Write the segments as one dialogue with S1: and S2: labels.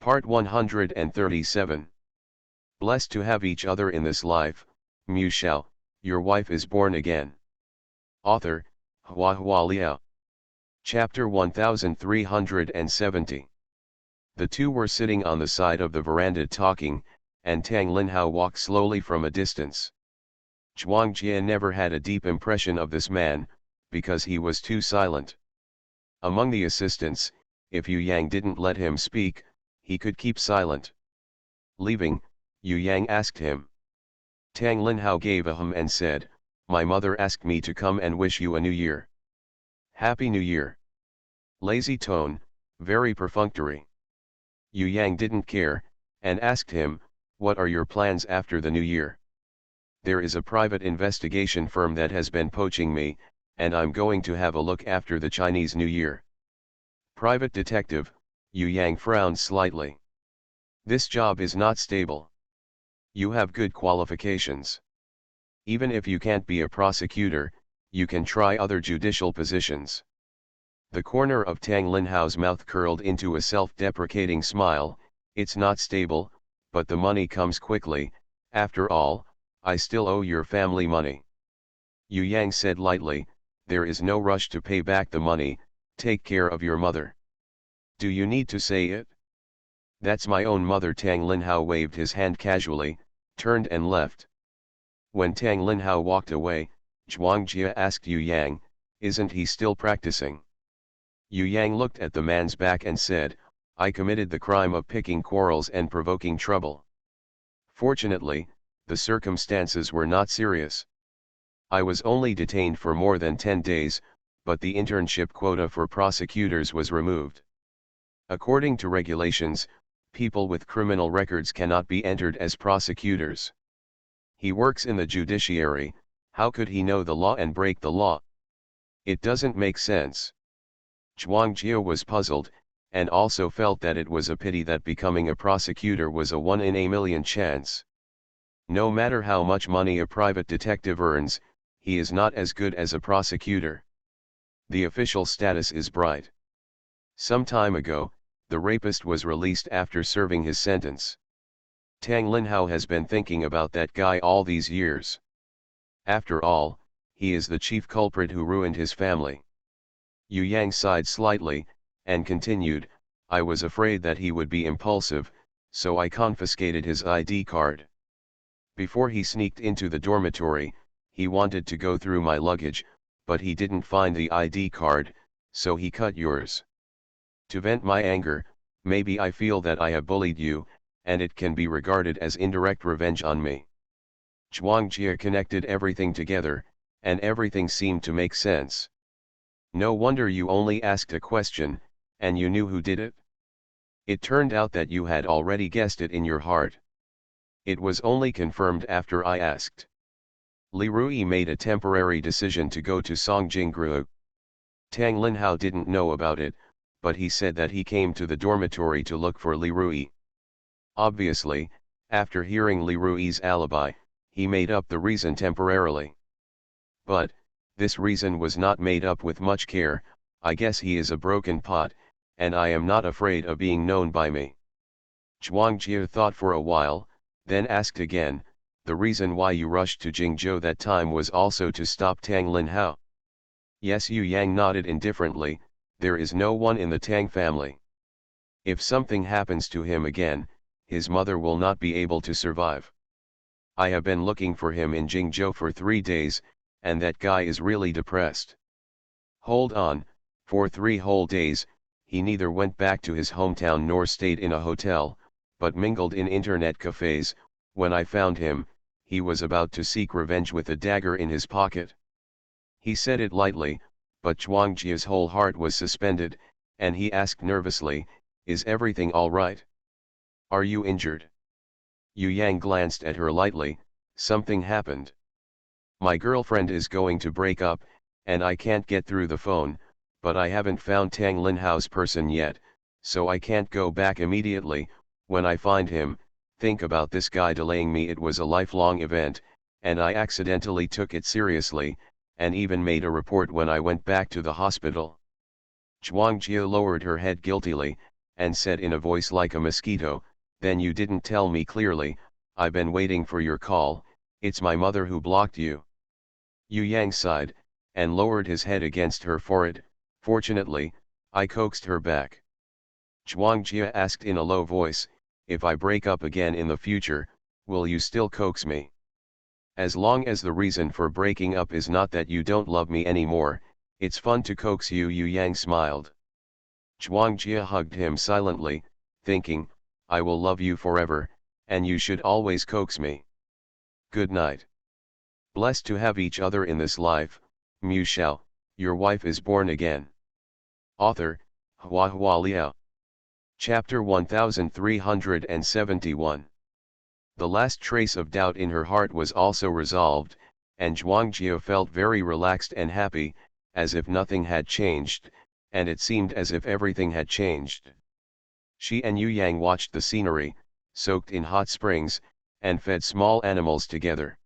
S1: Part 137. Blessed to have each other in this life, Mu Shao, your wife is born again. Author, Hua Hua Liao. Chapter 1370. The two were sitting on the side of the veranda talking, and Tang Linhao walked slowly from a distance. Zhuang Jie never had a deep impression of this man, because he was too silent. Among the assistants, if Yu Yang didn't let him speak, he could keep silent. Leaving, Yu Yang asked him. Tang Linhao gave a hum and said, "My mother asked me to come and wish you a new year." Happy New Year. Lazy tone, very perfunctory. Yu Yang didn't care, and asked him, "What are your plans after the new year?" "There is a private investigation firm that has been poaching me, and I'm going to have a look after the Chinese New Year." Private detective, Yu Yang frowned slightly. This job is not stable. You have good qualifications. Even if you can't be a prosecutor, you can try other judicial positions. The corner of Tang Linhao's mouth curled into a self-deprecating smile. It's not stable, but the money comes quickly. After all, I still owe your family money. Yu Yang said lightly, "There is no rush to pay back the money. Take care of your mother." "Do you need to say it?" "That's my own mother." Tang Linhao waved his hand casually, turned and left. When Tang Linhao walked away, Zhuang Jie asked Yu Yang, "Isn't he still practicing?" Yu Yang looked at the man's back and said, "I committed the crime of picking quarrels and provoking trouble. Fortunately, the circumstances were not serious. I was only detained for more than 10 days, but the internship quota for prosecutors was removed. According to regulations, people with criminal records cannot be entered as prosecutors. He works in the judiciary, how could he know the law and break the law? It doesn't make sense." Zhuang Jie was puzzled, and also felt that it was a pity that becoming a prosecutor was a 1 in a million chance. No matter how much money a private detective earns, he is not as good as a prosecutor. The official status is bright. Some time ago, the rapist was released after serving his sentence. Tang Linhao has been thinking about that guy all these years. After all, he is the chief culprit who ruined his family. Yu Yang sighed slightly, and continued, "I was afraid that he would be impulsive, so I confiscated his ID card. Before he sneaked into the dormitory, he wanted to go through my luggage, but he didn't find the ID card, so he cut yours. To vent my anger, maybe I feel that I have bullied you, and it can be regarded as indirect revenge on me." Zhuang Jie connected everything together, and everything seemed to make sense. "No wonder you only asked a question, and you knew who did it? It turned out that you had already guessed it in your heart." "It was only confirmed after I asked. Li Rui made a temporary decision to go to Songjingrou. Tang Linhao didn't know about it, but he said that he came to the dormitory to look for Li Rui. Obviously, after hearing Li Rui's alibi, he made up the reason temporarily. But, this reason was not made up with much care. I guess he is a broken pot, and I am not afraid of being known by me." Zhuang Jie thought for a while, then asked again, "The reason why you rushed to Jingzhou that time was also to stop Tang Linhao?" "Yes." Yu Yang nodded indifferently, "There is no one in the Tang family. If something happens to him again, his mother will not be able to survive. I have been looking for him in Jingzhou for 3 days, and that guy is really depressed." "Hold on, for 3 whole days, he neither went back to his hometown nor stayed in a hotel, but mingled in internet cafes. When I found him, he was about to seek revenge with a dagger in his pocket." He said it lightly, but Zhuang Jie's whole heart was suspended, and he asked nervously, "Is everything all right? Are you injured?" Yu Yang glanced at her lightly. "Something happened. My girlfriend is going to break up, and I can't get through the phone, but I haven't found Tang Linhao's person yet, so I can't go back immediately. When I find him, think about this guy delaying me. It was a lifelong event, and I accidentally took it seriously, and even made a report when I went back to the hospital." Zhuang Jie lowered her head guiltily, and said in a voice like a mosquito, "Then you didn't tell me clearly. I've been waiting for your call. It's my mother who blocked you." Yu Yang sighed, and lowered his head against her forehead. "Fortunately, I coaxed her back." Zhuang Jia asked in a low voice, "If I break up again in the future, will you still coax me?" "As long as the reason for breaking up is not that you don't love me anymore, it's fun to coax you," Yu Yang smiled. Zhuang Jia hugged him silently, thinking, "I will love you forever, and you should always coax me. Good night. Blessed to have each other in this life, Mu Shao, your wife is born again." Author, Hua Hua Liao. Chapter 1371. The last trace of doubt in her heart was also resolved, and Zhuang Jia felt very relaxed and happy, as if nothing had changed, and it seemed as if everything had changed. She and Yu Yang watched the scenery, soaked in hot springs, and fed small animals together.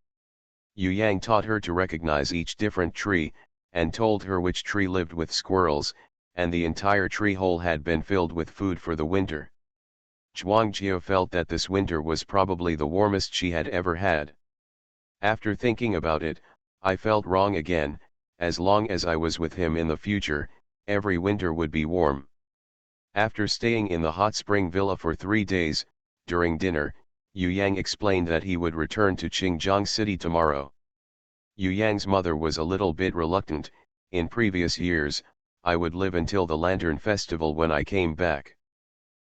S1: Yu Yang taught her to recognize each different tree, and told her which tree lived with squirrels, and the entire tree hole had been filled with food for the winter. Zhuang Jia felt that this winter was probably the warmest she had ever had. After thinking about it, I felt wrong again. As long as I was with him in the future, every winter would be warm. After staying in the hot spring villa for 3 days, during dinner, Yu Yang explained that he would return to Qingjiang City tomorrow. Yu Yang's mother was a little bit reluctant. "In previous years, I would live until the Lantern Festival when I came back.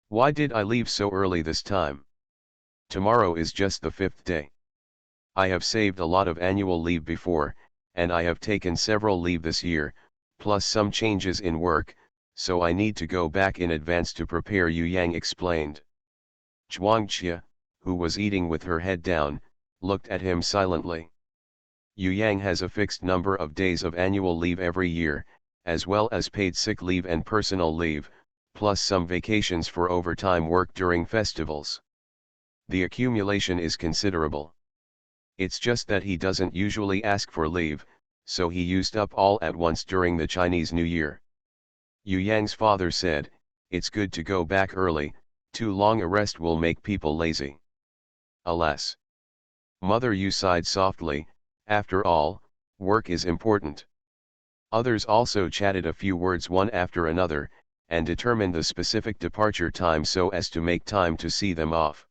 S1: Why did I leave so early this time? Tomorrow is just the 5th day. I have saved a lot of annual leave before, and I have taken several leave this year, plus some changes in work, so I need to go back in advance to prepare," Yu Yang explained. Zhuang Jia, who was eating with her head down, looked at him silently. Yu Yang has a fixed number of days of annual leave every year, as well as paid sick leave and personal leave, plus some vacations for overtime work during festivals. The accumulation is considerable. It's just that he doesn't usually ask for leave, so he used up all at once during the Chinese New Year. Yu Yang's father said, "It's good to go back early, too long a rest will make people lazy." Alas! Mother Yu sighed softly. After all, work is important. Others also chatted a few words one after another, and determined the specific departure time so as to make time to see them off.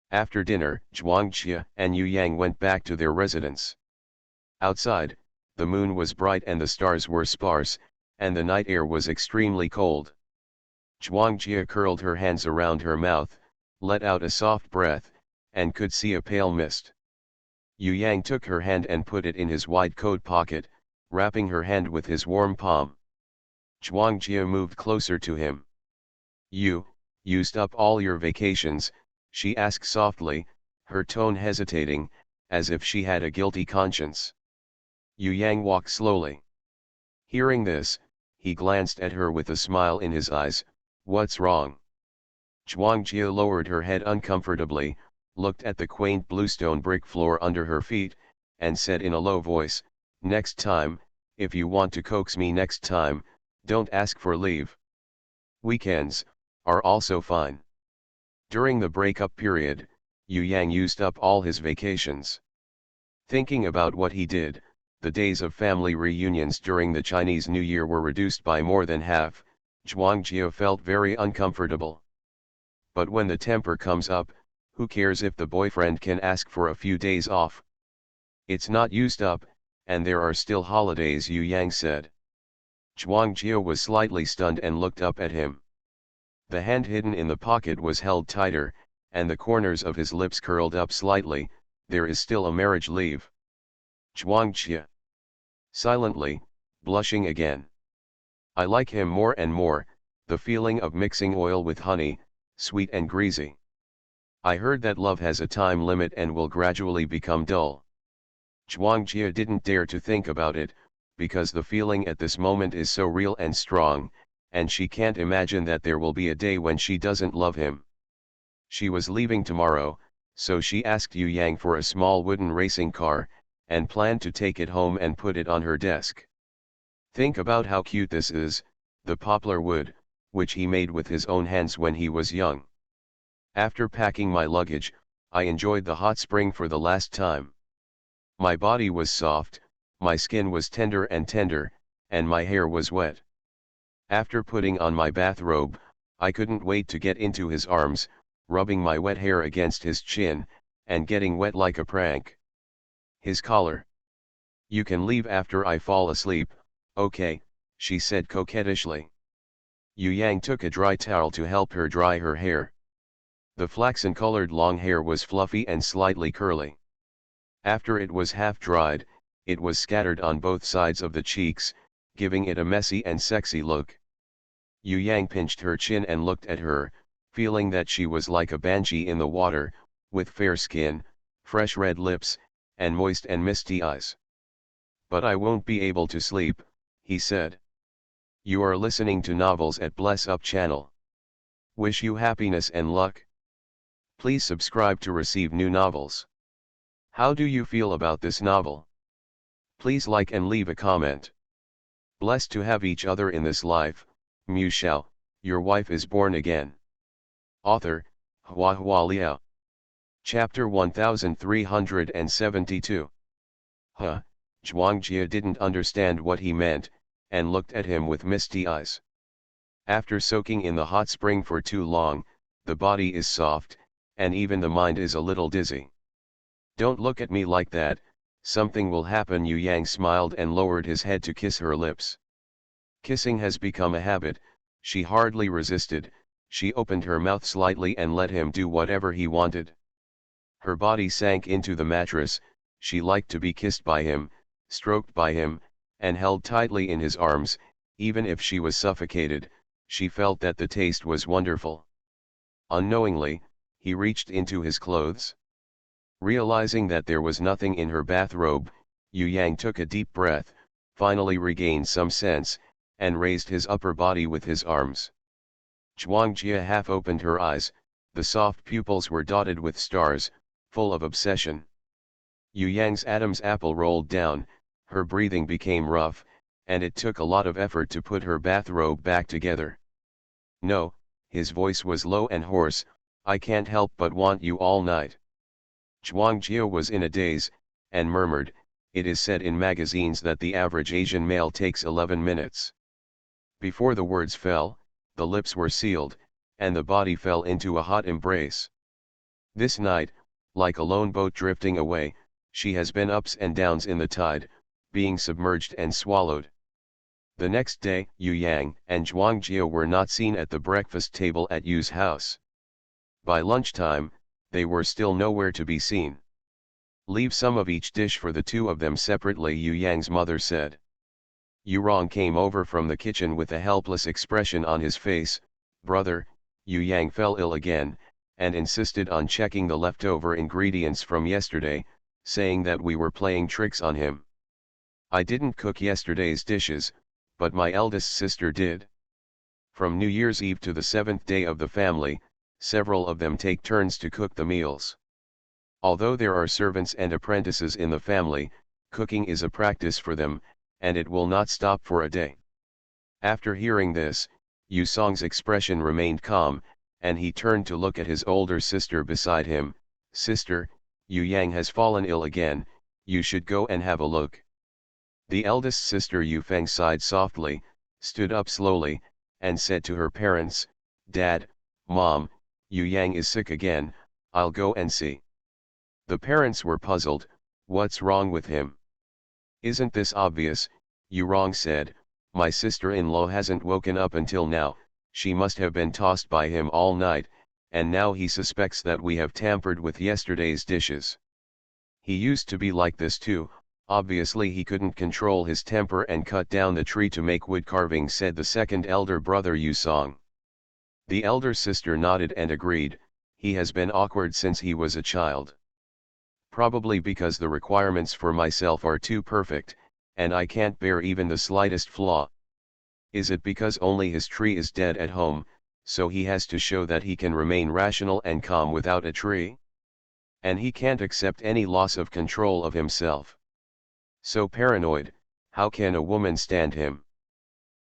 S1: After dinner, Zhuang Jia and Yu Yang went back to their residence. Outside, the moon was bright and the stars were sparse, and the night air was extremely cold. Zhuang Jia curled her hands around her mouth, let out a soft breath, and could see a pale mist. Yu Yang took her hand and put it in his wide coat pocket, wrapping her hand with his warm palm. Zhuang Jia moved closer to him. "You used up all your vacations?" she asked softly, her tone hesitating, as if she had a guilty conscience. Yu Yang walked slowly. Hearing this, he glanced at her with a smile in his eyes. "What's wrong?" Zhuang Jia lowered her head uncomfortably, looked at the quaint bluestone brick floor under her feet, and said in a low voice, "Next time, if you want to coax me next time, don't ask for leave. Weekends are also fine." During the breakup period, Yu Yang used up all his vacations. Thinking about what he did, the days of family reunions during the Chinese New Year were reduced by more than half. Zhuang Jia felt very uncomfortable. But when the temper comes up, who cares if the boyfriend can ask for a few days off? "It's not used up, and there are still holidays," Yu Yang said. Zhuang Jia was slightly stunned and looked up at him. The hand hidden in the pocket was held tighter, and the corners of his lips curled up slightly. "There is still a marriage leave." Zhuang Jia. Silently, blushing again. "I like him more and more, the feeling of mixing oil with honey, sweet and greasy. I heard that love has a time limit and will gradually become dull." Zhuang Jia didn't dare to think about it, because the feeling at this moment is so real and strong, and she can't imagine that there will be a day when she doesn't love him. She was leaving tomorrow, so she asked Yu Yang for a small wooden racing car, and planned to take it home and put it on her desk. "Think about how cute this is, the poplar wood, which he made with his own hands when he was young. After packing my luggage, I enjoyed the hot spring for the last time. My body was soft, my skin was tender, and my hair was wet. After putting on my bathrobe, I couldn't wait to get into his arms, rubbing my wet hair against his chin, and getting wet like a prank. His collar. "You can leave after I fall asleep, okay," she said coquettishly. Yu Yang took a dry towel to help her dry her hair. The flaxen-colored long hair was fluffy and slightly curly. After it was half dried, it was scattered on both sides of the cheeks, giving it a messy and sexy look. Yu Yang pinched her chin and looked at her, feeling that she was like a banshee in the water, with fair skin, fresh red lips, and moist and misty eyes. "But I won't be able to sleep," he said. "You are listening to novels at Bless Up channel. Wish you happiness and luck. Please subscribe to receive new novels. How do you feel about this novel? Please like and leave a comment. Blessed to have each other in this life, Mu Shao, your wife is born again." Author, Hua Hua Liao. Chapter 1372. Zhuangjia didn't understand what he meant, and looked at him with misty eyes. After soaking in the hot spring for too long, the body is soft, and even the mind is a little dizzy. "Don't look at me like that, something will happen." Yu Yang smiled and lowered his head to kiss her lips. Kissing has become a habit, she hardly resisted, she opened her mouth slightly and let him do whatever he wanted. Her body sank into the mattress, she liked to be kissed by him, stroked by him, and held tightly in his arms. Even if she was suffocated, she felt that the taste was wonderful. Unknowingly, he reached into his clothes. Realizing that there was nothing in her bathrobe, Yu Yang took a deep breath, finally regained some sense, and raised his upper body with his arms. Zhuangjia half opened her eyes, the soft pupils were dotted with stars, full of obsession. Yu Yang's Adam's apple rolled down, her breathing became rough, and it took a lot of effort to put her bathrobe back together. "No," his voice was low and hoarse, "I can't help but want you all night." Zhuangjia was in a daze, and murmured, "It is said in magazines that the average Asian male takes 11 minutes. Before the words fell, the lips were sealed, and the body fell into a hot embrace. This night, like a lone boat drifting away, she has been ups and downs in the tide, being submerged and swallowed. The next day, Yu Yang and Zhuangjia were not seen at the breakfast table at Yu's house. By lunchtime, they were still nowhere to be seen. "Leave some of each dish for the two of them separately," Yu Yang's mother said. Yu Rong came over from the kitchen with a helpless expression on his face. "Brother," Yu Yang fell ill again, and insisted on checking the leftover ingredients from yesterday, saying that we were playing tricks on him. "I didn't cook yesterday's dishes, but my eldest sister did." From New Year's Eve to the 7th day of the family, several of them take turns to cook the meals. Although there are servants and apprentices in the family, cooking is a practice for them, and it will not stop for a day. After hearing this, Yu Song's expression remained calm, and he turned to look at his older sister beside him. "Sister, Yu Yang has fallen ill again, you should go and have a look." The eldest sister Yu Feng sighed softly, stood up slowly, and said to her parents, "Dad, Mom, Yu Yang is sick again, I'll go and see." The parents were puzzled. "What's wrong with him?" "Isn't this obvious?" Yu Rong said. "My sister-in-law hasn't woken up until now, she must have been tossed by him all night, and now he suspects that we have tampered with yesterday's dishes. He used to be like this too, obviously he couldn't control his temper and cut down the tree to make wood carving," said the second elder brother Yu Song. The elder sister nodded and agreed, "He has been awkward since he was a child. Probably because the requirements for myself are too perfect, and I can't bear even the slightest flaw. Is it because only his tree is dead at home, so he has to show that he can remain rational and calm without a tree? And he can't accept any loss of control of himself. So paranoid, how can a woman stand him?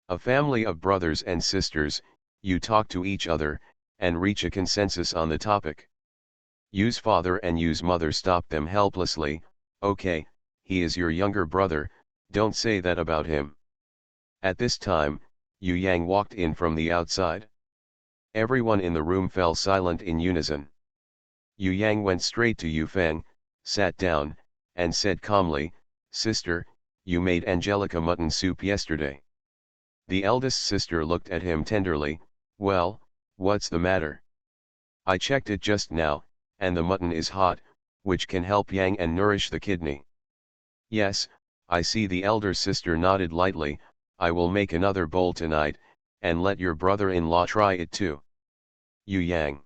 S1: A family of brothers and sisters, you talk to each other, and reach a consensus on the topic. Yu's father and Yu's mother stopped them helplessly. Okay, he is your younger brother, don't say that about him. At this time, Yu Yang walked in from the outside. Everyone in the room fell silent in unison. Yu Yang went straight to Yu Feng, sat down, and said calmly, "Sister, you made Angelica mutton soup yesterday." The eldest sister looked at him tenderly. "Well, what's the matter?" "I checked it just now, and the mutton is hot, which can help Yang and nourish the kidney." "Yes, I see." The elder sister nodded lightly. "I will make another bowl tonight, and let your brother-in-law try it too." Yu Yang.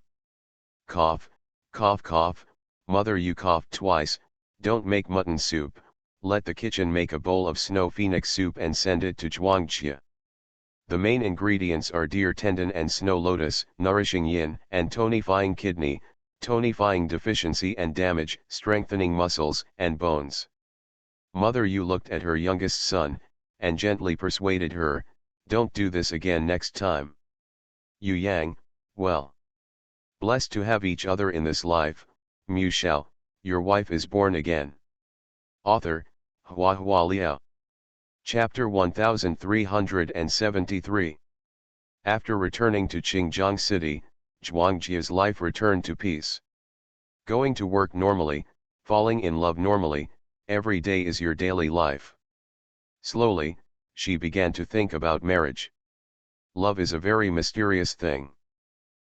S1: Cough, cough cough, mother, you coughed twice. Don't make mutton soup, let the kitchen make a bowl of snow phoenix soup and send it to Zhuangjie. The main ingredients are deer tendon and snow lotus, nourishing yin and tonifying kidney, tonifying deficiency and damage, strengthening muscles and bones. Mother Yu looked at her youngest son, and gently persuaded her, "Don't do this again next time." Yu Yang, well. Blessed to have each other in this life, Mu Shao, your wife is born again. Author, Hua Hua Liao. Chapter 1373. After returning to Qingjiang City, Zhuangjie's life returned to peace. Going to work normally, falling in love normally, every day is your daily life. Slowly, she began to think about marriage. Love is a very mysterious thing.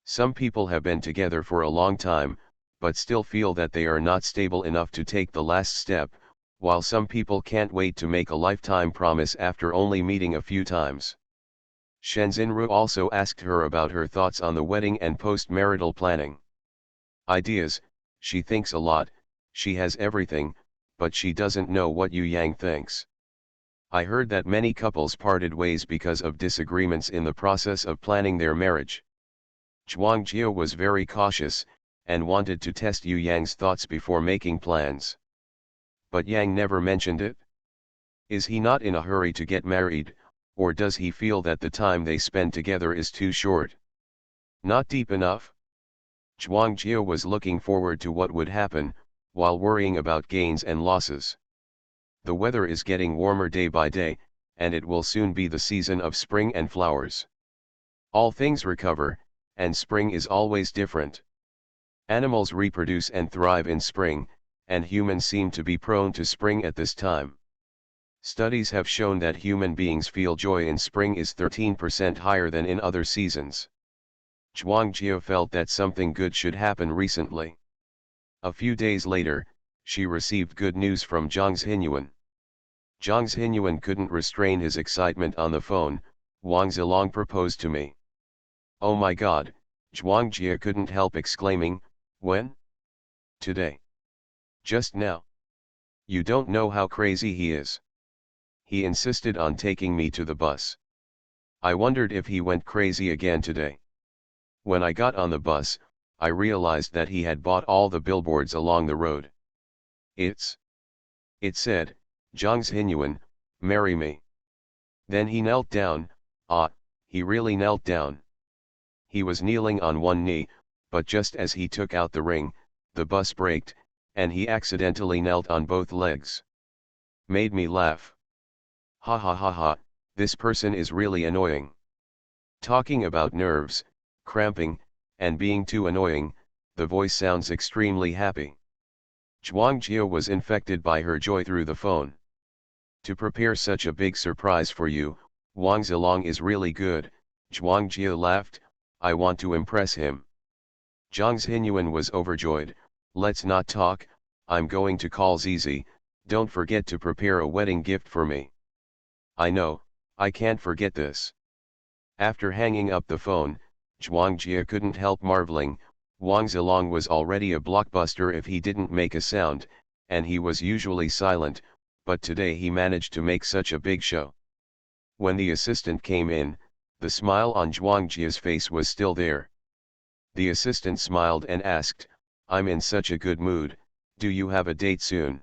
S1: Some people have been together for a long time, but still feel that they are not stable enough to take the last step, while some people can't wait to make a lifetime promise after only meeting a few times. Shenzhenru also asked her about her thoughts on the wedding and post-marital planning. Ideas, she thinks a lot, she has everything, but she doesn't know what Yu Yang thinks. I heard that many couples parted ways because of disagreements in the process of planning their marriage. Zhuangjie was very cautious, and wanted to test Yu Yang's thoughts before making plans. But Yang never mentioned it. Is he not in a hurry to get married, or does he feel that the time they spend together is too short? Not deep enough? Zhuangjie was looking forward to what would happen, while worrying about gains and losses. The weather is getting warmer day by day, and it will soon be the season of spring and flowers. All things recover, and spring is always different. Animals reproduce and thrive in spring, and humans seem to be prone to spring at this time. Studies have shown that human beings feel joy in spring is 13% higher than in other seasons. Zhuangjie felt that something good should happen recently. A few days later, she received good news from Zhang Xinyuan. Zhang Xinyuan couldn't restrain his excitement on the phone. "Wang Zilong proposed to me." "Oh my God," Zhuangjie couldn't help exclaiming. "When?" "Today. Just now. You don't know how crazy he is. He insisted on taking me to the bus. I wondered if he went crazy again today. When I got on the bus, I realized that he had bought all the billboards along the road. It said, 'Zhang Xinyuan, marry me.' Then he knelt down. He really knelt down. He was kneeling on one knee, but just as he took out the ring, the bus braked, and he accidentally knelt on both legs. Made me laugh. Ha ha ha ha, this person is really annoying." Talking about nerves, cramping, and being too annoying, the voice sounds extremely happy. Zhuangjie was infected by her joy through the phone. "To prepare such a big surprise for you, Wang Zilong is really good," Zhuangjie laughed. "I want to impress him." Zhang Xinyuan was overjoyed. "Let's not talk, I'm going to call Zizi, don't forget to prepare a wedding gift for me." "I know, I can't forget this." After hanging up the phone, Zhuangjie couldn't help marveling. Wang Zilong was already a blockbuster if he didn't make a sound, and he was usually silent, but today he managed to make such a big show. When the assistant came in, the smile on Zhuangjie's face was still there. The assistant smiled and asked, "I'm in such a good mood, do you have a date soon?"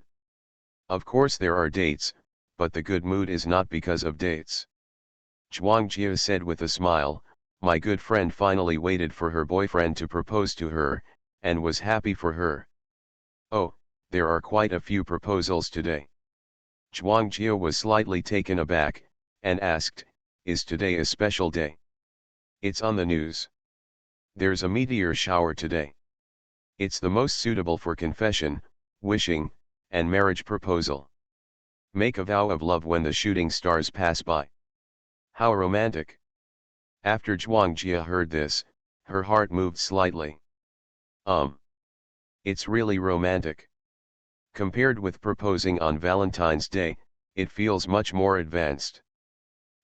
S1: "Of course there are dates, but the good mood is not because of dates," Zhuangjie said with a smile. My good friend finally waited for her boyfriend to propose to her, and was happy for her. Oh, there are quite a few proposals today. Zhuang Jia was slightly taken aback, and asked, is today a special day? It's on the news. There's a meteor shower today. It's the most suitable for confession, wishing, and marriage proposal. Make a vow of love when the shooting stars pass by. How romantic. After Zhuang Jia heard this, her heart moved slightly. It's really romantic. Compared with proposing on Valentine's Day, it feels much more advanced.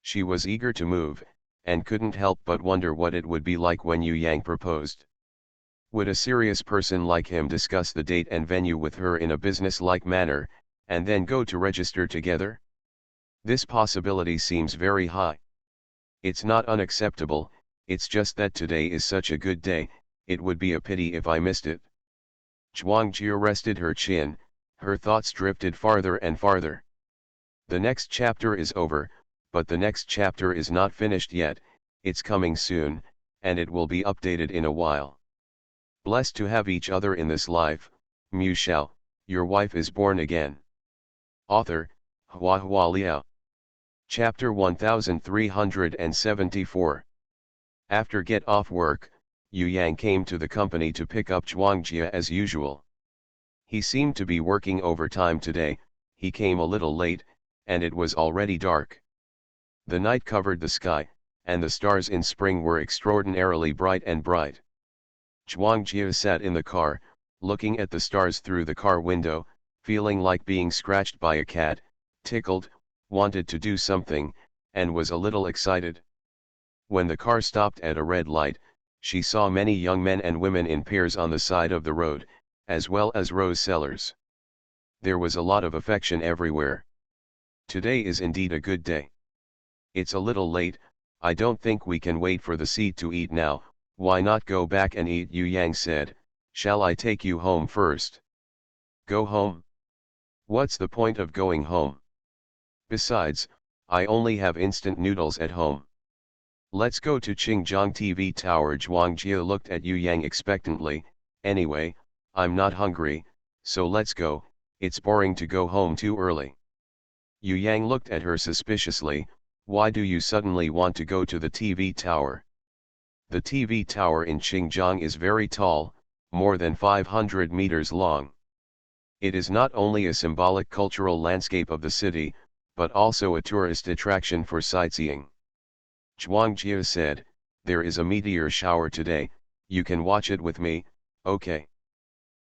S1: She was eager to move, and couldn't help but wonder what it would be like when Yu Yang proposed. Would a serious person like him discuss the date and venue with her in a business-like manner, and then go to register together? This possibility seems very high. It's not unacceptable, it's just that today is such a good day, it would be a pity if I missed it. Zhuang Jia rested her chin, her thoughts drifted farther and farther. The next chapter is over, but the next chapter is not finished yet, it's coming soon, and it will be updated in a while. Blessed to have each other in this life, Mu Shao, your wife is born again. Author, Hua Hua Liao. Chapter 1374. After get off work, Yu Yang came to the company to pick up Zhuang Jia as usual. He seemed to be working overtime today, he came a little late, and it was already dark. The night covered the sky, and the stars in spring were extraordinarily bright and bright. Zhuang Jia sat in the car, looking at the stars through the car window, feeling like being scratched by a cat, tickled, wanted to do something, and was a little excited. When the car stopped at a red light, she saw many young men and women in pairs on the side of the road, as well as rose sellers. There was a lot of affection everywhere. Today is indeed a good day. It's a little late, I don't think we can wait for the seed to eat now, why not go back and eat? Yu Yang said, shall I take you home first? Go home? What's the point of going home? Besides, I only have instant noodles at home. Let's go to Qingjiang TV Tower. Zhuang Jia looked at Yu Yang expectantly, anyway, I'm not hungry, so let's go, it's boring to go home too early. Yu Yang looked at her suspiciously, why do you suddenly want to go to the TV tower? The TV tower in Qingjiang is very tall, more than 500 meters long. It is not only a symbolic cultural landscape of the city, but also a tourist attraction for sightseeing. Zhuang Jia said, there is a meteor shower today, you can watch it with me, okay?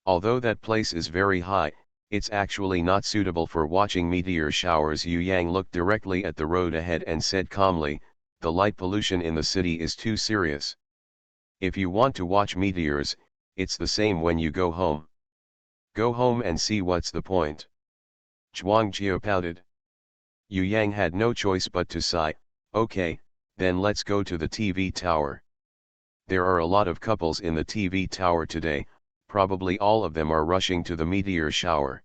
S1: Although that place is very high, it's actually not suitable for watching meteor showers. Yu Yang looked directly at the road ahead and said calmly, the light pollution in the city is too serious. If you want to watch meteors, it's the same when you go home. Go home and see what's the point. Zhuang Jia pouted. Yu Yang had no choice but to sigh, okay, then let's go to the TV tower. There are a lot of couples in the TV tower today, probably all of them are rushing to the meteor shower.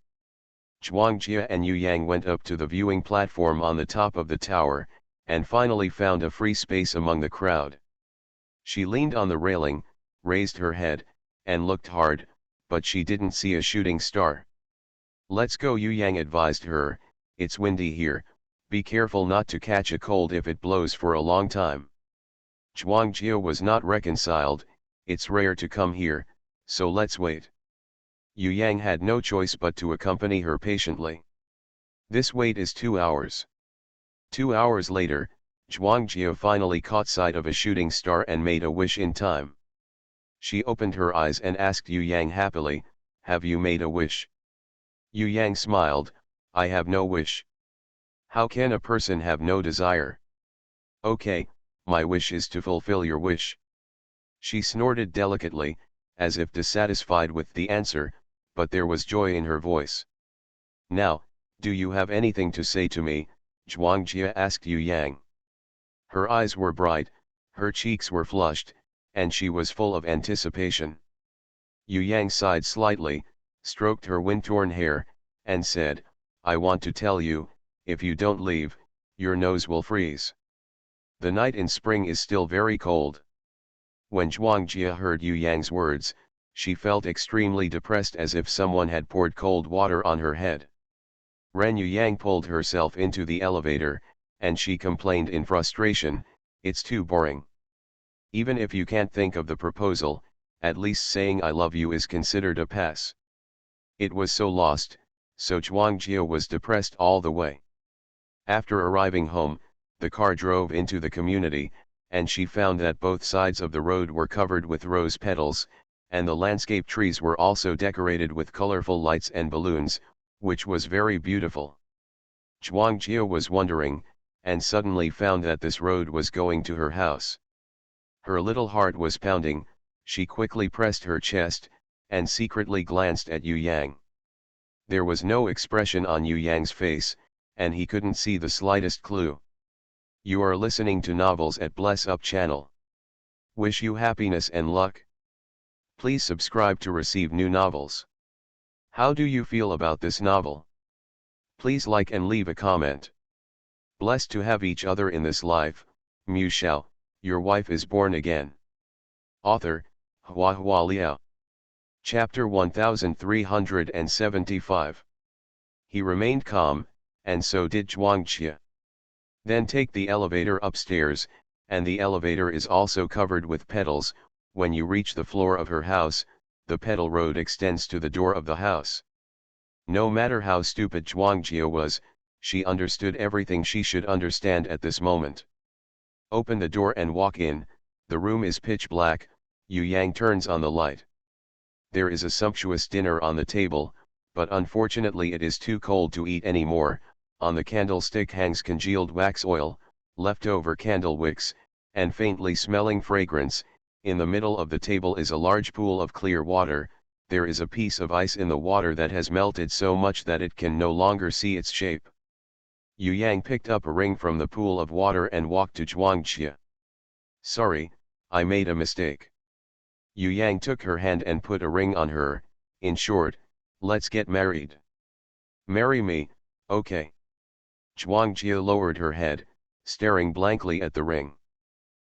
S1: Zhuang Jia and Yu Yang went up to the viewing platform on the top of the tower, and finally found a free space among the crowd. She leaned on the railing, raised her head, and looked hard, but she didn't see a shooting star. Let's go, Yu Yang advised her, it's windy here, be careful not to catch a cold if it blows for a long time. Zhuang Jia was not reconciled, it's rare to come here, so let's wait. Yu Yang had no choice but to accompany her patiently. This wait is 2 hours. 2 hours later, Zhuang Jia finally caught sight of a shooting star and made a wish in time. She opened her eyes and asked Yu Yang happily, have you made a wish? Yu Yang smiled, I have no wish. How can a person have no desire? Okay, my wish is to fulfill your wish. She snorted delicately, as if dissatisfied with the answer, but there was joy in her voice. Now, do you have anything to say to me? Zhuang Jia asked Yu Yang. Her eyes were bright, her cheeks were flushed, and she was full of anticipation. Yu Yang sighed slightly, stroked her wind-torn hair, and said, I want to tell you, if you don't leave, your nose will freeze. The night in spring is still very cold. When Zhuangjia heard Yu Yang's words, she felt extremely depressed, as if someone had poured cold water on her head. Ren Yu Yang pulled herself into the elevator, and she complained in frustration, "It's too boring. Even if you can't think of the proposal, at least saying I love you is considered a pass." It was so lost, so Zhuangjia was depressed all the way. After arriving home, the car drove into the community, and she found that both sides of the road were covered with rose petals, and the landscape trees were also decorated with colorful lights and balloons, which was very beautiful. Zhuangjia was wondering, and suddenly found that this road was going to her house. Her little heart was pounding. She quickly pressed her chest, and secretly glanced at Yu Yang. There was no expression on Yu Yang's face, and he couldn't see the slightest clue. You are listening to Novels at Bless Up channel. Wish you happiness and luck. Please subscribe to receive new novels. How do you feel about this novel? Please like and leave a comment. Blessed to have each other in this life. Mu Shao, your wife is born again. Author, Hua Hua Liao. Chapter 1375. He remained calm, and so did Zhuangjia. Then take the elevator upstairs, and the elevator is also covered with petals. When you reach the floor of her house, the petal road extends to the door of the house. No matter how stupid Zhuangjia was, she understood everything she should understand at this moment. Open the door and walk in. The room is pitch black. Yu Yang turns on the light. There is a sumptuous dinner on the table, but unfortunately it is too cold to eat anymore. On the candlestick hangs congealed wax oil, leftover candle wicks, and faintly smelling fragrance. In the middle of the table is a large pool of clear water. There is a piece of ice in the water that has melted so much that it can no longer see its shape. Yu Yang picked up a ring from the pool of water and walked to Zhuangjia. "Sorry, I made a mistake." Yu Yang took her hand and put a ring on her. "In short, let's get married." "Marry me, okay." Zhuangjia lowered her head, staring blankly at the ring.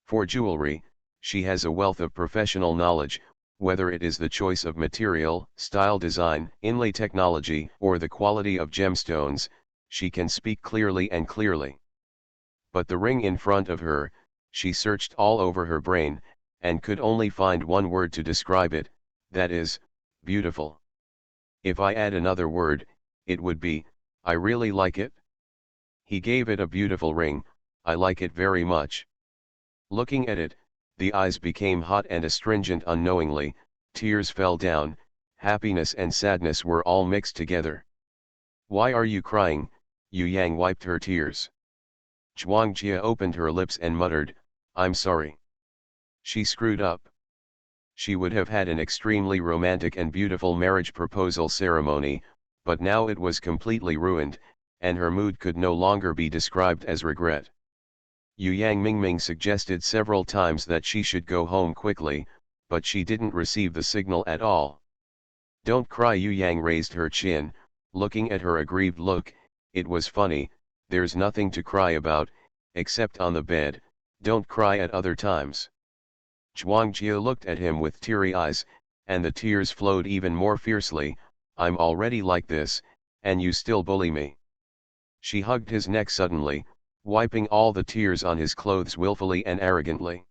S1: For jewelry, she has a wealth of professional knowledge, whether it is the choice of material, style, design, inlay technology, or the quality of gemstones, she can speak clearly and clearly. But the ring in front of her, she searched all over her brain, and could only find one word to describe it, that is, beautiful. If I add another word, it would be, I really like it. He gave it a beautiful ring. I like it very much. Looking at it, the eyes became hot and astringent unknowingly. Tears fell down. Happiness and sadness were all mixed together. "Why are you crying?" Yu Yang wiped her tears. Zhuangjia opened her lips and muttered, "I'm sorry." She screwed up. She would have had an extremely romantic and beautiful marriage proposal ceremony, but now it was completely ruined, and her mood could no longer be described as regret. Yu Yang Mingming suggested several times that she should go home quickly, but she didn't receive the signal at all. "Don't cry." Yu Yang raised her chin, looking at her aggrieved look. "It was funny, there's nothing to cry about, except on the bed. Don't cry at other times." Zhuangjia looked at him with teary eyes, and the tears flowed even more fiercely. "I'm already like this, and you still bully me." She hugged his neck suddenly, wiping all the tears on his clothes willfully and arrogantly.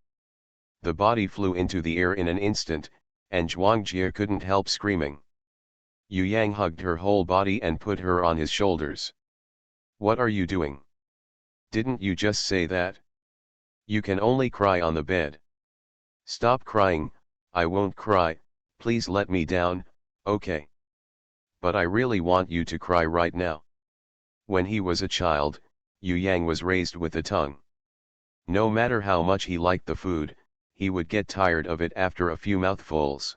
S1: The body flew into the air in an instant, and Zhuangjia couldn't help screaming. Yu Yang hugged her whole body and put her on his shoulders. "What are you doing? Didn't you just say that? You can only cry on the bed." "Stop crying." "I won't cry, please let me down." "Okay. But I really want you to cry right now." When he was a child, Yu Yang was raised with a tongue. No matter how much he liked the food, he would get tired of it after a few mouthfuls.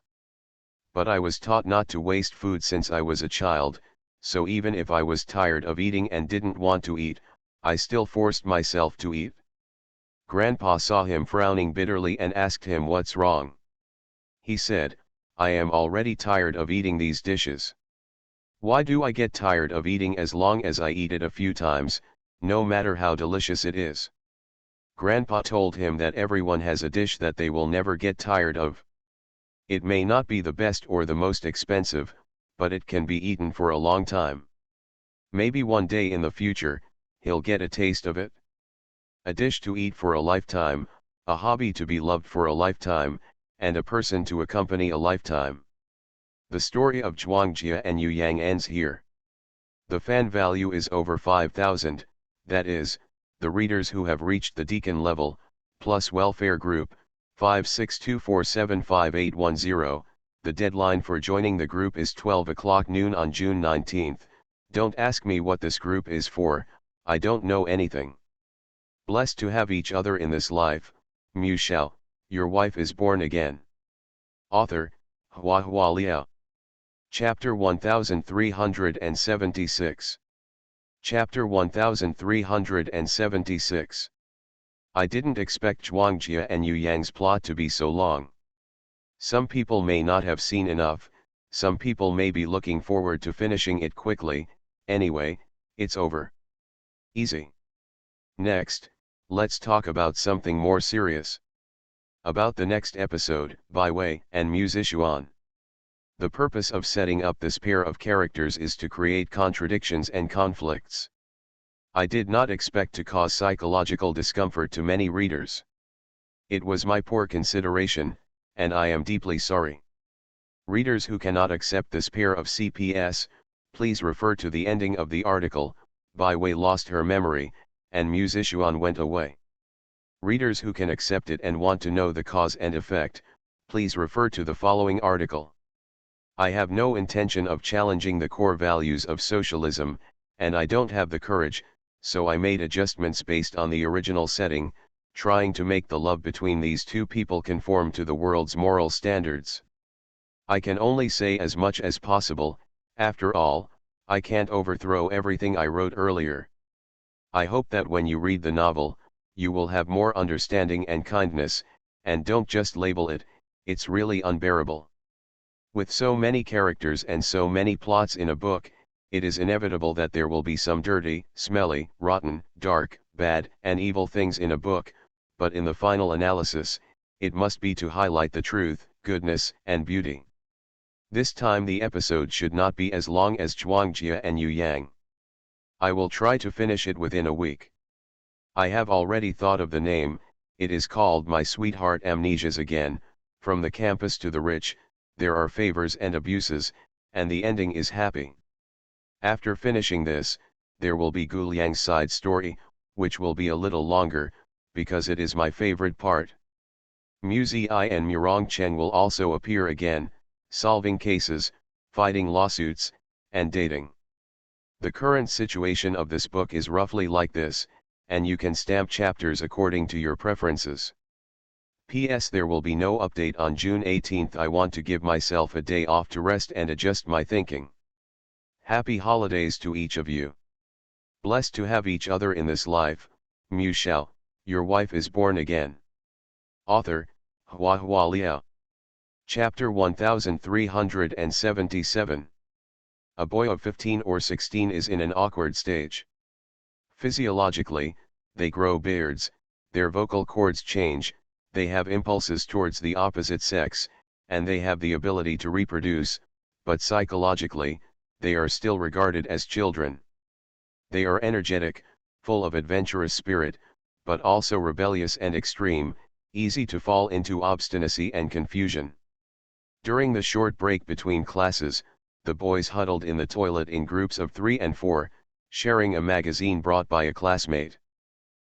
S1: But I was taught not to waste food since I was a child, so even if I was tired of eating and didn't want to eat, I still forced myself to eat. Grandpa saw him frowning bitterly and asked him what's wrong. He said, "I am already tired of eating these dishes." "Why do I get tired of eating as long as I eat it a few times, no matter how delicious it is?" Grandpa told him that everyone has a dish that they will never get tired of. It may not be the best or the most expensive, but it can be eaten for a long time. Maybe one day in the future, he'll get a taste of it. A dish to eat for a lifetime, a hobby to be loved for a lifetime, and a person to accompany a lifetime. The story of Zhuangjia and Yu Yang ends here. The fan value is over 5,000, that is, the readers who have reached the Deacon level, plus welfare group, 5624758810, the deadline for joining the group is 12 o'clock noon on June 19th, don't ask me what this group is for, I don't know anything. Blessed to have each other in this life, Mu Shao, your wife is born again. Author, Hua Hua Liao. Chapter 1376. Chapter 1376. I didn't expect Zhuangjia and Yu Yang's plot to be so long. Some people may not have seen enough, some people may be looking forward to finishing it quickly, anyway, it's over. Easy. Next, let's talk about something more serious. About the next episode, Bai Wei and Mu Zixuan. The purpose of setting up this pair of characters is to create contradictions and conflicts. I did not expect to cause psychological discomfort to many readers. It was my poor consideration, and I am deeply sorry. Readers who cannot accept this pair of CPS, please refer to the ending of the article. Bai Wei lost her memory, and Mu Zixuan went away. Readers who can accept it and want to know the cause and effect, please refer to the following article. I have no intention of challenging the core values of socialism, and I don't have the courage, so I made adjustments based on the original setting, trying to make the love between these two people conform to the world's moral standards. I can only say as much as possible, after all, I can't overthrow everything I wrote earlier. I hope that when you read the novel, you will have more understanding and kindness, and don't just label it, it's really unbearable. With so many characters and so many plots in a book, it is inevitable that there will be some dirty, smelly, rotten, dark, bad, and evil things in a book, but in the final analysis, it must be to highlight the truth, goodness, and beauty. This time the episode should not be as long as Zhuangjia and Yu Yang. I will try to finish it within a week. I have already thought of the name, it is called My Sweetheart Amnesias Again, From the Campus to the Rich, There Are Favors and Abuses, and the ending is happy. After finishing this, there will be Gu Liang's side story, which will be a little longer, because it is my favorite part. Mu Zi and Murong Chen will also appear again, solving cases, fighting lawsuits, and dating. The current situation of this book is roughly like this, and you can stamp chapters according to your preferences. P.S. There will be no update on June 18th. I want to give myself a day off to rest and adjust my thinking. Happy holidays to each of you. Blessed to have each other in this life, Mu Shao, your wife is born again. Author, Hua Hua Liao. Chapter 1377. A boy of 15 or 16 is in an awkward stage. Physiologically, they grow beards, their vocal cords change, they have impulses towards the opposite sex, and they have the ability to reproduce, but psychologically, they are still regarded as children. They are energetic, full of adventurous spirit, but also rebellious and extreme, easy to fall into obstinacy and confusion. During the short break between classes, the boys huddled in the toilet in groups of 3 and 4, sharing a magazine brought by a classmate.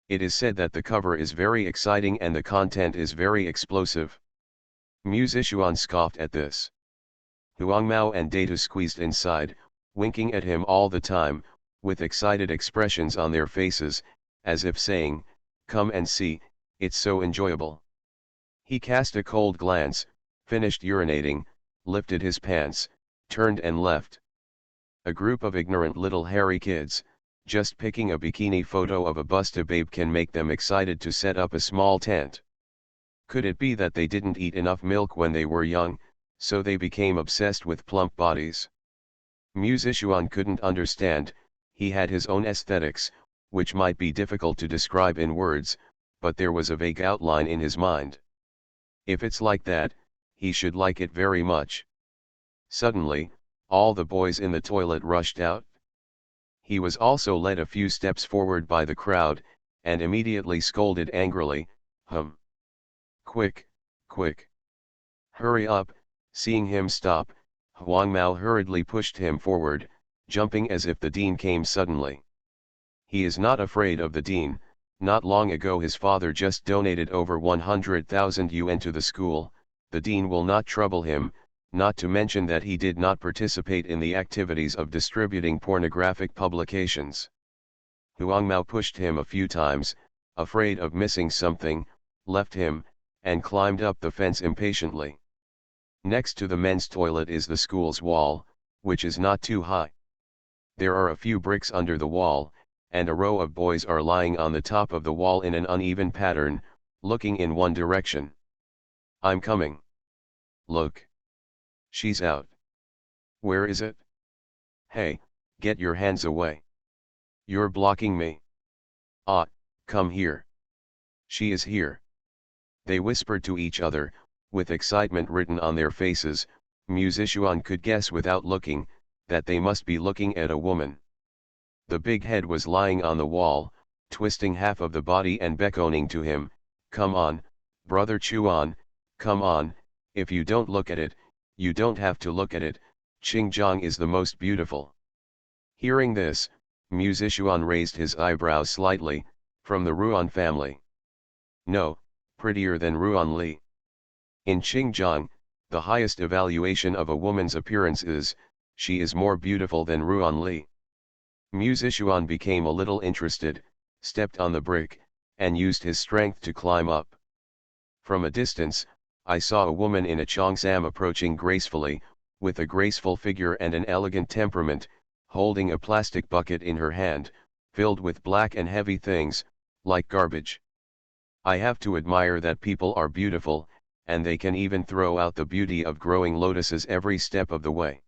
S1: It is said that the cover is very exciting and the content is very explosive. Mu Zixuan scoffed at this. Huangmao and Data squeezed inside, winking at him all the time, with excited expressions on their faces, as if saying, "Come and see, it's so enjoyable." He cast a cold glance, finished urinating, lifted his pants, turned and left. A group of ignorant little hairy kids, just picking a bikini photo of a busta babe can make them excited to set up a small tent. Could it be that they didn't eat enough milk when they were young, so they became obsessed with plump bodies? Mu Zixuan couldn't understand, he had his own aesthetics, which might be difficult to describe in words, but there was a vague outline in his mind. If it's like that, he should like it very much. Suddenly, all the boys in the toilet rushed out. He was also led a few steps forward by the crowd, and immediately scolded angrily, Quick, quick. Hurry up." Seeing him stop, Huang Mao hurriedly pushed him forward, jumping as if the dean came suddenly. He is not afraid of the dean. Not long ago his father just donated over 100,000 yuan to the school. The dean will not trouble him, not to mention that he did not participate in the activities of distributing pornographic publications. Huang Mao pushed him a few times, afraid of missing something, left him, and climbed up the fence impatiently. Next to the men's toilet is the school's wall, which is not too high. There are a few bricks under the wall, and a row of boys are lying on the top of the wall in an uneven pattern, looking in one direction. "I'm coming. Look. She's out." "Where is it?" "Hey, get your hands away. You're blocking me." "Ah, come here. She is here." They whispered to each other, with excitement written on their faces. Musician could guess without looking, that they must be looking at a woman. The big head was lying on the wall, twisting half of the body and beckoning to him, "Come on, brother Chuan, come on. If you don't look at it, you don't have to look at it. Xinjiang is the most beautiful." Hearing this, Musician raised his eyebrows slightly. "From the Ruan family?" "No, prettier than Ruan Li. In Xinjiang, the highest evaluation of a woman's appearance is, she is more beautiful than Ruan Li." Musician became a little interested, stepped on the brick, and used his strength to climb up. From a distance, I saw a woman in a cheongsam approaching gracefully, with a graceful figure and an elegant temperament, holding a plastic bucket in her hand, filled with black and heavy things, like garbage. I have to admire that people are beautiful, and they can even throw out the beauty of growing lotuses every step of the way.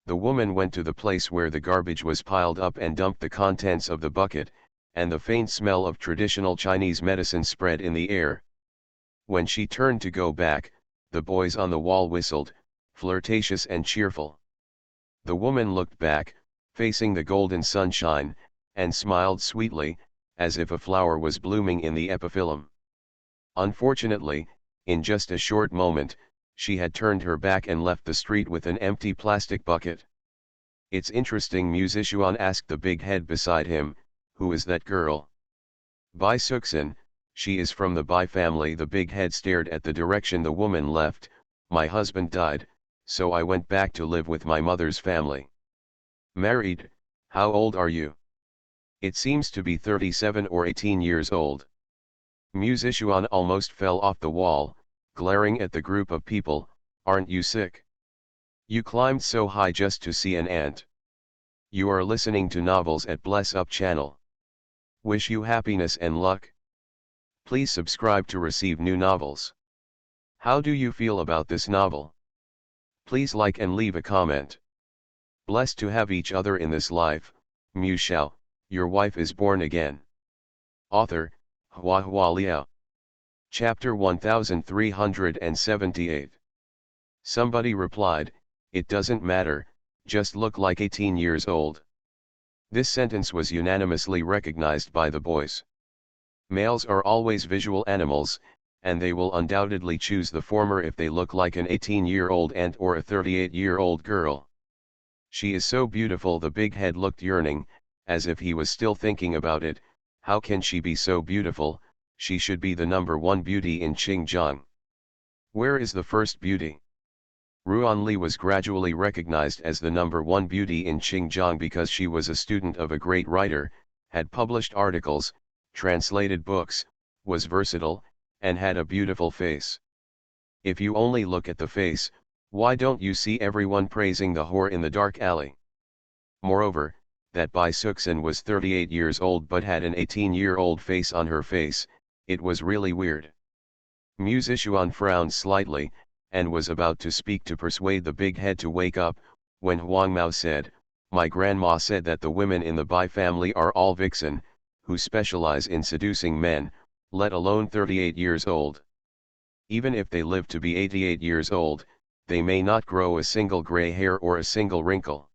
S1: The woman went to the place where the garbage was piled up and dumped the contents of the bucket, and the faint smell of traditional Chinese medicine spread in the air. When she turned to go back, the boys on the wall whistled, flirtatious and cheerful. The woman looked back, facing the golden sunshine, and smiled sweetly, as if a flower was blooming in the epiphyllum. Unfortunately, in just a short moment, she had turned her back and left the street with an empty plastic bucket. "It's interesting," Musician asked the big head beside him, "who is that girl?" "Bai Suxin, she is from the Bai family." The big head stared at the direction the woman left. "My husband died, so I went back to live with my mother's family." "Married? How old are you?" "It seems to be 37 or 18 years old." Musician almost fell off the wall, glaring at the group of people. "Aren't you sick? You climbed so high just to see an ant." You are listening to Novels at Bless Up channel. Wish you happiness and luck. Please subscribe to receive new novels. How do you feel about this novel? Please like and leave a comment. Blessed to have each other in this life. Shao, your wife is born again. Author, Hua Hua Liao. Chapter 1378. Somebody replied, "It doesn't matter, just look like 18 years old." This sentence was unanimously recognized by the boys. Males are always visual animals, and they will undoubtedly choose the former if they look like an 18-year-old ant or a 38-year-old girl. "She is so beautiful." The big head looked yearning, as if he was still thinking about it. "How can she be so beautiful? She should be the number one beauty in Xinjiang." "Where is the first beauty?" Ruan Li was gradually recognized as the number one beauty in Xinjiang because she was a student of a great writer, had published articles, translated books, was versatile, and had a beautiful face. If you only look at the face, why don't you see everyone praising the whore in the dark alley? Moreover, that Bai Suxin was 38 years old but had an 18-year-old face on her face, it was really weird. Musician frowned slightly, and was about to speak to persuade the big head to wake up, when Huang Mao said, "My grandma said that the women in the Bai family are all vixen, who specialize in seducing men, let alone 38 years old. Even if they live to be 88 years old, they may not grow a single gray hair or a single wrinkle.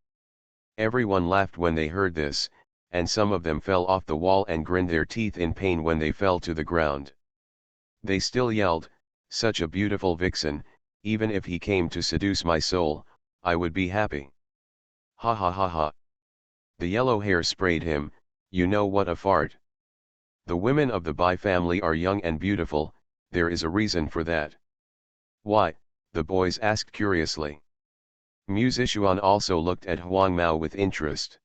S1: Everyone laughed when they heard this, and some of them fell off the wall and grinned their teeth in pain when they fell to the ground. They still yelled, "Such a beautiful vixen, even if he came to seduce my soul, I would be happy. Ha ha ha ha." The yellow hair sprayed him, "You know what a fart. The women of the Bai family are young and beautiful, there is a reason for that." "Why?" the boys asked curiously. Musician also looked at Huang Mao with interest.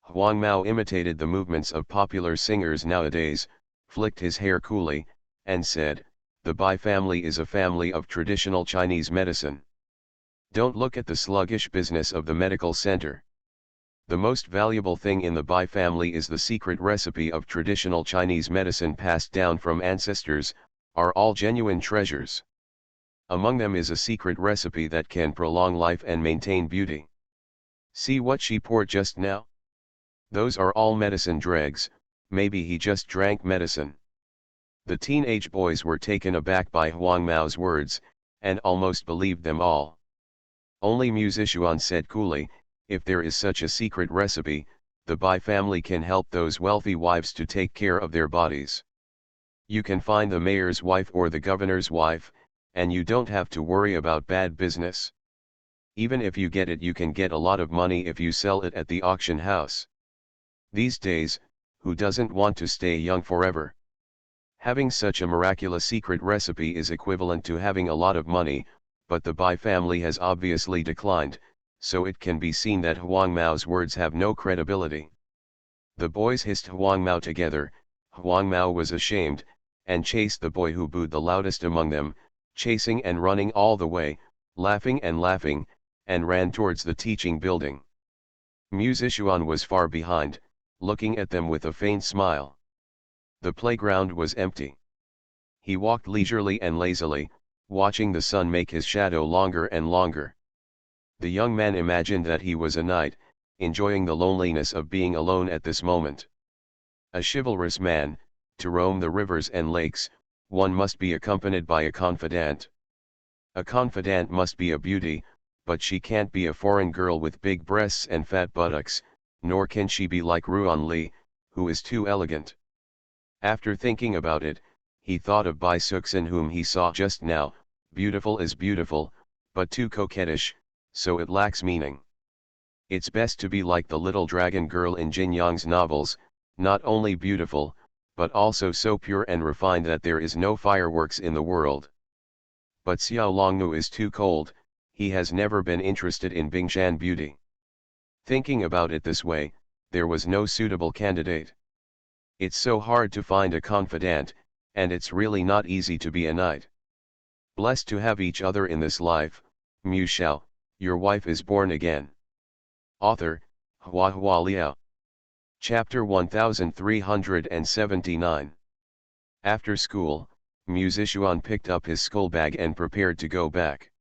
S1: Huang Mao imitated the movements of popular singers nowadays, flicked his hair coolly, and said, "The Bai family is a family of traditional Chinese medicine. Don't look at the sluggish business of the medical center. The most valuable thing in the Bai family is the secret recipe of traditional Chinese medicine passed down from ancestors, are all genuine treasures. Among them is a secret recipe that can prolong life and maintain beauty. See what she poured just now? Those are all medicine dregs, maybe he just drank medicine." The teenage boys were taken aback by Huang Mao's words, and almost believed them all. Only Musician said coolly, "If there is such a secret recipe, the Bai family can help those wealthy wives to take care of their bodies. You can find the mayor's wife or the governor's wife, and you don't have to worry about bad business. Even if you get it, you can get a lot of money if you sell it at the auction house. These days, who doesn't want to stay young forever? Having such a miraculous secret recipe is equivalent to having a lot of money, but the Bai family has obviously declined, so it can be seen that Huang Mao's words have no credibility." The boys hissed Huang Mao together. Huang Mao was ashamed, and chased the boy who booed the loudest among them, chasing and running all the way, laughing, and ran towards the teaching building. Musician was far behind, looking at them with a faint smile. The playground was empty. He walked leisurely and lazily, watching the sun make his shadow longer and longer. The young man imagined that he was a knight, enjoying the loneliness of being alone at this moment. A chivalrous man, to roam the rivers and lakes, one must be accompanied by a confidant. A confidant must be a beauty, but she can't be a foreign girl with big breasts and fat buttocks, nor can she be like Ruan Li, who is too elegant. After thinking about it, he thought of Bai Suxin whom he saw just now. Beautiful is beautiful, but too coquettish, so it lacks meaning. It's best to be like the little dragon girl in Jin Yang's novels, not only beautiful, but also so pure and refined that there is no fireworks in the world. But Xiao Longnu is too cold, he has never been interested in Bingshan beauty. Thinking about it this way, there was no suitable candidate. It's so hard to find a confidant, and it's really not easy to be a knight. Blessed to have each other in this life. Mu Shao, your wife is born again. Author, Hua Hua Liao. Chapter 1379. After school, Musician picked up his school bag and prepared to go back.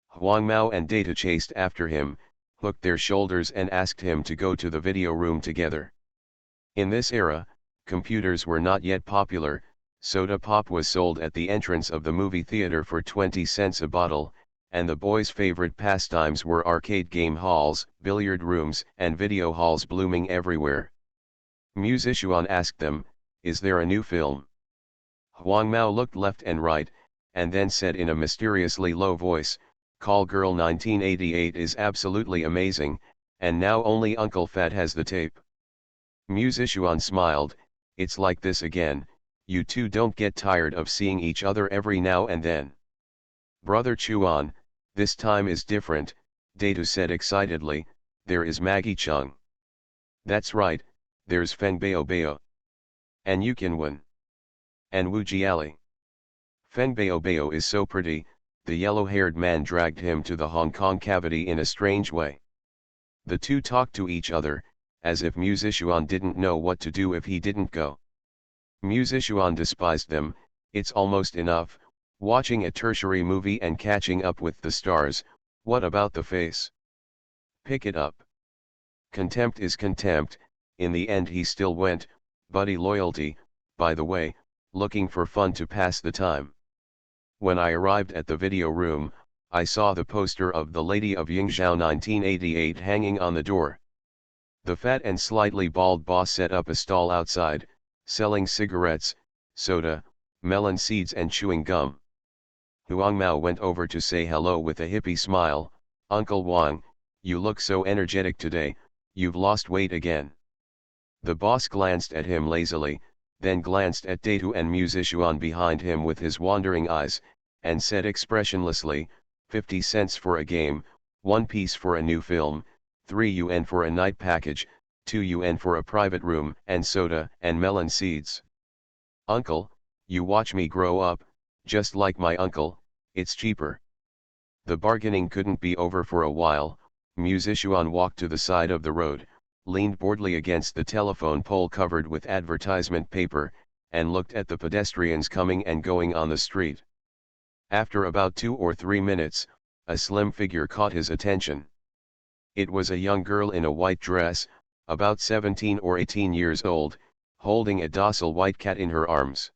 S1: Huang Mao and Data chased after him, hooked their shoulders and asked him to go to the video room together. In this era, computers were not yet popular, soda pop was sold at the entrance of the movie theater for 20 cents a bottle, and the boys' favorite pastimes were arcade game halls, billiard rooms, and video halls blooming everywhere. Musician asked them, "Is there a new film?" Huang Mao looked left and right, and then said in a mysteriously low voice, "Call Girl 1988 is absolutely amazing, and now only Uncle Fat has the tape." Musician smiled, "It's like this again, you two don't get tired of seeing each other every now and then." "Brother Chuan, this time is different," Datu said excitedly, "there is Maggie Chung." "That's right, there's Feng Bao, and Yukinwen. And Wu Jiali. Feng Bao is so pretty." The yellow-haired man dragged him to the Hong Kong cavity in a strange way. The two talked to each other, as if Musician didn't know what to do if he didn't go. Musician despised them. It's almost enough, watching a tertiary movie and catching up with the stars, what about the face? Pick it up. Contempt is contempt. In the end he still went. Buddy loyalty, by the way, looking for fun to pass the time. When I arrived at the video room, I saw the poster of The Lady of Yingzhou 1988 hanging on the door. The fat and slightly bald boss set up a stall outside, selling cigarettes, soda, melon seeds and chewing gum. Huang Mao went over to say hello with a hippie smile. "Uncle Wang, you look so energetic today, you've lost weight again." The boss glanced at him lazily, then glanced at Datu and Musician behind him with his wandering eyes, and said expressionlessly, 50 cents for a game, 1 piece for a new film, 3 yuan for a night package, 2 yuan for a private room and soda and melon seeds. "Uncle, you watch me grow up, just like my uncle, it's cheaper." The bargaining couldn't be over for a while. Musician walked to the side of the road, leaned boredly against the telephone pole covered with advertisement paper, and looked at the pedestrians coming and going on the street. After about 2 or 3 minutes, a slim figure caught his attention. It was a young girl in a white dress, about 17 or 18 years old, holding a docile white cat in her arms.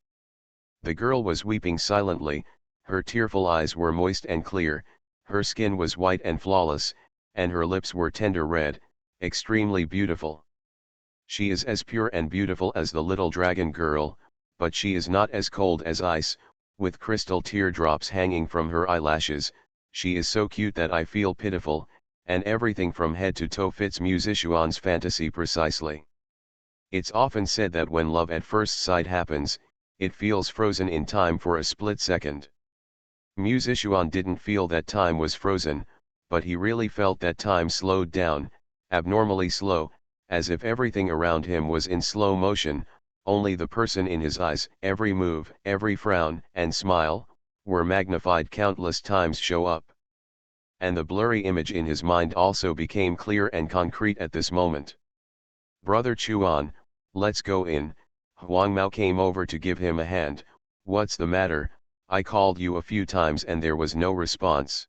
S1: The girl was weeping silently, her tearful eyes were moist and clear, her skin was white and flawless, and her lips were tender red, extremely beautiful. She is as pure and beautiful as the little dragon girl, but she is not as cold as ice, with crystal teardrops hanging from her eyelashes. She is so cute that I feel pitiful, and everything from head to toe fits Musician's fantasy precisely. It's often said that when love at first sight happens, it feels frozen in time for a split second. Musician didn't feel that time was frozen, but he really felt that time slowed down, abnormally slow, as if everything around him was in slow motion. Only the person in his eyes, every move, every frown and smile, were magnified countless times show up. And the blurry image in his mind also became clear and concrete at this moment. "Brother Chuan, let's go in." Huang Mao came over to give him a hand. "What's the matter? I called you a few times and there was no response."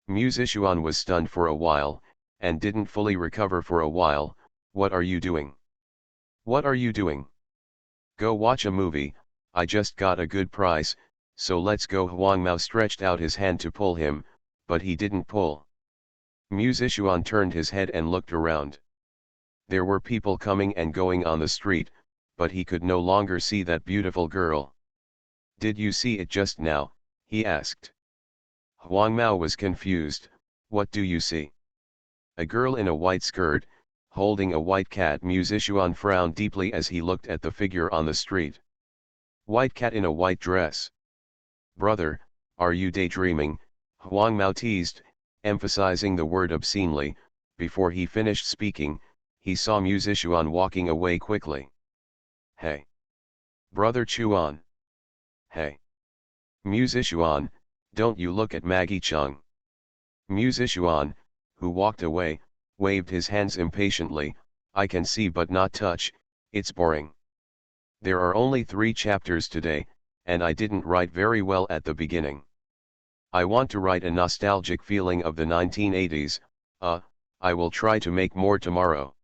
S1: Musician was stunned for a while, and didn't fully recover for a while. "What are you doing? What are you doing?" "Go watch a movie, I just got a good price, so let's go." Huang Mao stretched out his hand to pull him, but he didn't pull. Musician turned his head and looked around. There were people coming and going on the street, but he could no longer see that beautiful girl. "Did you see it just now?" he asked. Huang Mao was confused. "What do you see?" "A girl in a white skirt, holding a white cat." Musician frowned deeply as he looked at the figure on the street. "White cat in a white dress. Brother, are you daydreaming?" Huang Mao teased, emphasizing the word obscenely. Before he finished speaking, he saw Musician walking away quickly. "Hey! Brother Chuan! Hey! Musician, don't you look at Maggie Chung." Musician, who walked away, waved his hands impatiently. "I can see but not touch, it's boring. There are only 3 chapters today, and I didn't write very well at the beginning. I want to write a nostalgic feeling of the 1980s, I will try to make more tomorrow."